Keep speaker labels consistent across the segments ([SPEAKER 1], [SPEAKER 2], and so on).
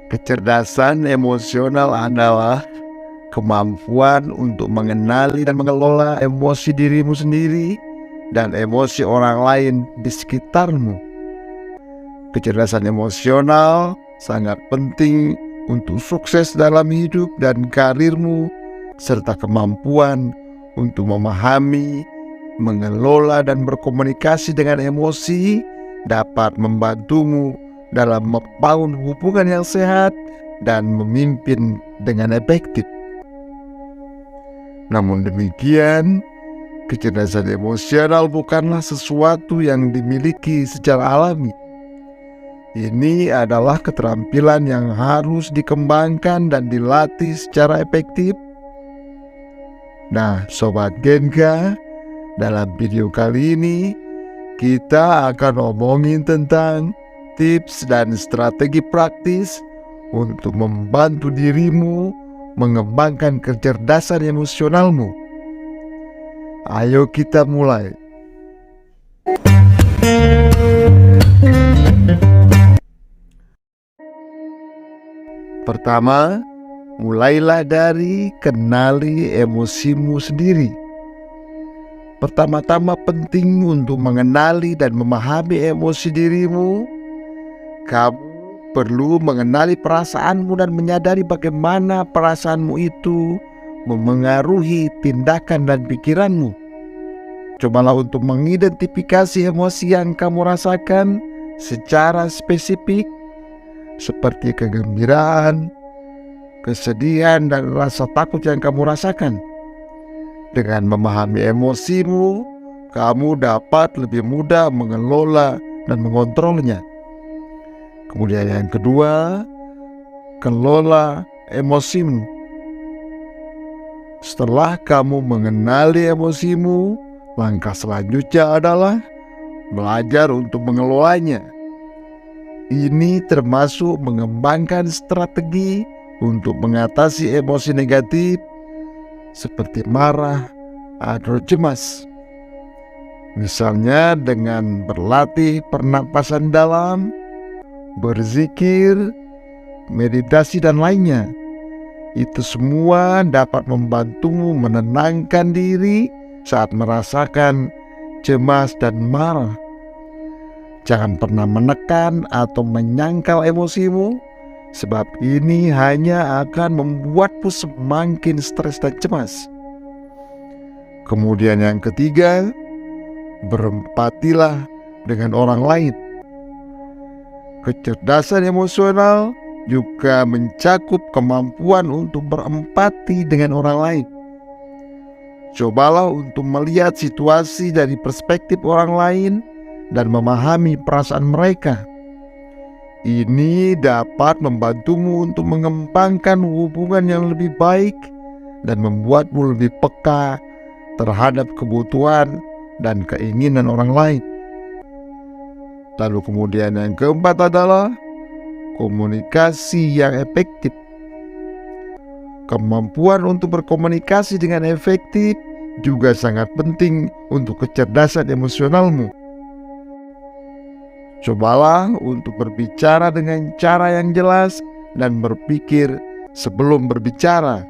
[SPEAKER 1] Kecerdasan emosional adalah kemampuan untuk mengenali dan mengelola emosi dirimu sendiri dan emosi orang lain di sekitarmu. Kecerdasan emosional sangat penting untuk sukses dalam hidup dan karirmu, serta kemampuan untuk memahami, mengelola, dan berkomunikasi dengan emosi dapat membantumu dalam membangun hubungan yang sehat dan memimpin dengan efektif. Namun demikian, kecerdasan emosional bukanlah sesuatu yang dimiliki secara alami. Ini adalah keterampilan yang harus dikembangkan dan dilatih secara efektif. Nah, Sobat Genka, dalam video kali ini kita akan ngomongin tentang tips dan strategi praktis untuk membantu dirimu mengembangkan kecerdasan emosionalmu. Ayo kita mulai. Pertama, mulailah dari kenali emosimu sendiri. Pertama-tama penting untuk mengenali dan memahami emosi dirimu. Kamu perlu mengenali perasaanmu dan menyadari bagaimana perasaanmu itu memengaruhi tindakan dan pikiranmu. Cobalah untuk mengidentifikasi emosi yang kamu rasakan secara spesifik, seperti kegembiraan, kesedihan, dan rasa takut yang kamu rasakan. Dengan memahami emosimu, kamu dapat lebih mudah mengelola dan mengontrolnya. Kemudian yang kedua, kelola emosimu. Setelah kamu mengenali emosimu, langkah selanjutnya adalah belajar untuk mengelolanya. Ini termasuk mengembangkan strategi untuk mengatasi emosi negatif seperti marah atau cemas. Misalnya dengan berlatih pernapasan dalam, berzikir, meditasi, dan lainnya. Itu semua dapat membantumu menenangkan diri saat merasakan cemas dan marah. Jangan pernah menekan atau menyangkal emosimu, sebab ini hanya akan membuatmu semakin stres dan cemas. Kemudian yang ketiga, berempatilah dengan orang lain. Kecerdasan emosional juga mencakup kemampuan untuk berempati dengan orang lain. Cobalah untuk melihat situasi dari perspektif orang lain dan memahami perasaan mereka. Ini dapat membantumu untuk mengembangkan hubungan yang lebih baik dan membuatmu lebih peka terhadap kebutuhan dan keinginan orang lain. Lalu kemudian yang keempat adalah komunikasi yang efektif. Kemampuan untuk berkomunikasi dengan efektif juga sangat penting untuk kecerdasan emosionalmu. Cobalah untuk berbicara dengan cara yang jelas dan berpikir sebelum berbicara.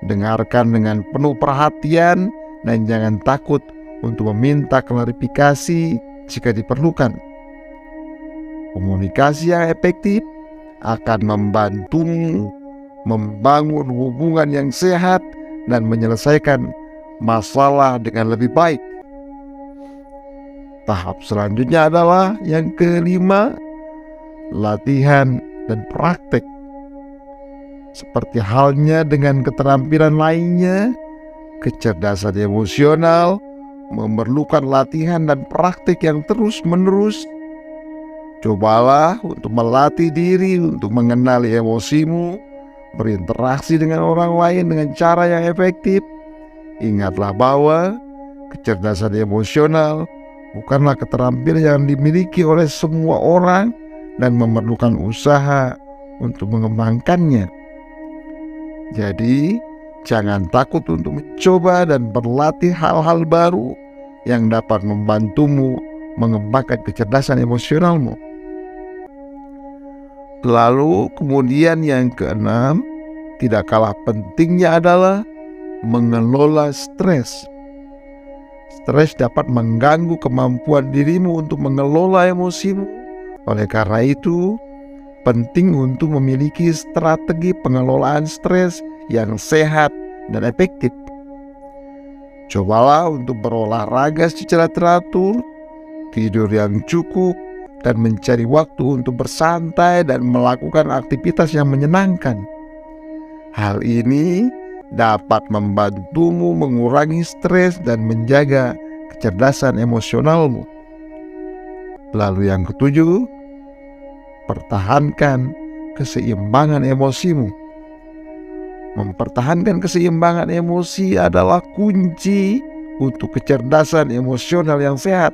[SPEAKER 1] Dengarkan dengan penuh perhatian dan jangan takut untuk meminta klarifikasi jika diperlukan. Komunikasi yang efektif akan membantumu membangun hubungan yang sehat dan menyelesaikan masalah dengan lebih baik. Tahap selanjutnya adalah yang kelima, latihan dan praktek. Seperti halnya dengan keterampilan lainnya, kecerdasan emosional memerlukan latihan dan praktek yang terus-menerus. Cobalah untuk melatih diri untuk mengenali emosimu, berinteraksi dengan orang lain dengan cara yang efektif. Ingatlah bahwa kecerdasan emosional bukanlah keterampilan yang dimiliki oleh semua orang dan memerlukan usaha untuk mengembangkannya. Jadi, jangan takut untuk mencoba dan berlatih hal-hal baru yang dapat membantumu mengembangkan kecerdasan emosionalmu. Lalu kemudian yang keenam, tidak kalah pentingnya adalah mengelola stres. Stres dapat mengganggu kemampuan dirimu untuk mengelola emosimu. Oleh karena itu, penting untuk memiliki strategi pengelolaan stres yang sehat dan efektif. Cobalah untuk berolahraga secara teratur, tidur yang cukup, dan mencari waktu untuk bersantai dan melakukan aktivitas yang menyenangkan. Hal ini dapat membantumu mengurangi stres dan menjaga kecerdasan emosionalmu. Lalu yang ketujuh, pertahankan keseimbangan emosimu. Mempertahankan keseimbangan emosi adalah kunci untuk kecerdasan emosional yang sehat.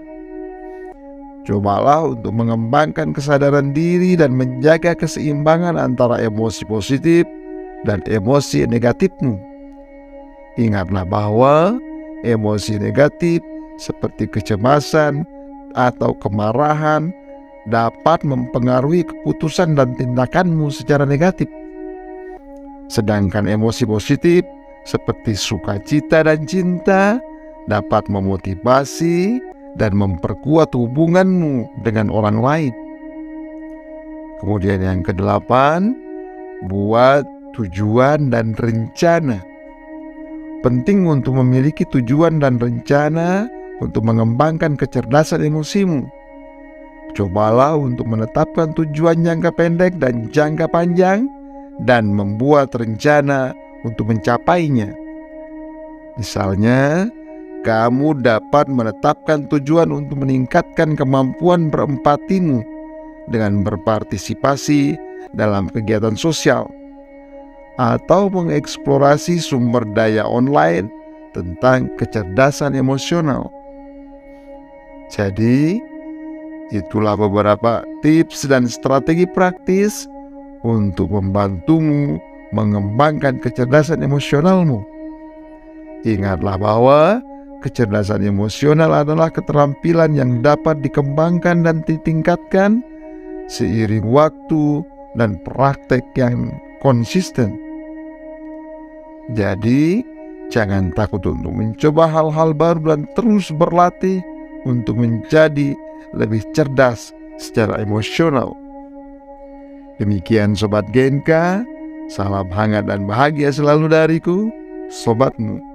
[SPEAKER 1] Cobalah untuk mengembangkan kesadaran diri dan menjaga keseimbangan antara emosi positif dan emosi negatifmu. Ingatlah bahwa emosi negatif seperti kecemasan atau kemarahan dapat mempengaruhi keputusan dan tindakanmu secara negatif. Sedangkan emosi positif seperti sukacita dan cinta dapat memotivasi dan memperkuat hubunganmu dengan orang lain. Kemudian yang kedelapan, buat tujuan dan rencana. Penting untuk memiliki tujuan dan rencana untuk mengembangkan kecerdasan emosimu. Cobalah untuk menetapkan tujuan jangka pendek dan jangka panjang dan membuat rencana untuk mencapainya. Misalnya, kamu dapat menetapkan tujuan untuk meningkatkan kemampuan berempatimu dengan berpartisipasi dalam kegiatan sosial, atau mengeksplorasi sumber daya online tentang kecerdasan emosional. Jadi, itulah beberapa tips dan strategi praktis untuk membantumu mengembangkan kecerdasan emosionalmu. Ingatlah bahwa kecerdasan emosional adalah keterampilan yang dapat dikembangkan dan ditingkatkan seiring waktu dan praktek yang konsisten. Jadi, jangan takut untuk mencoba hal-hal baru dan terus berlatih untuk menjadi lebih cerdas secara emosional. Demikian Sobat Genka, salam hangat dan bahagia selalu dariku, sobatmu.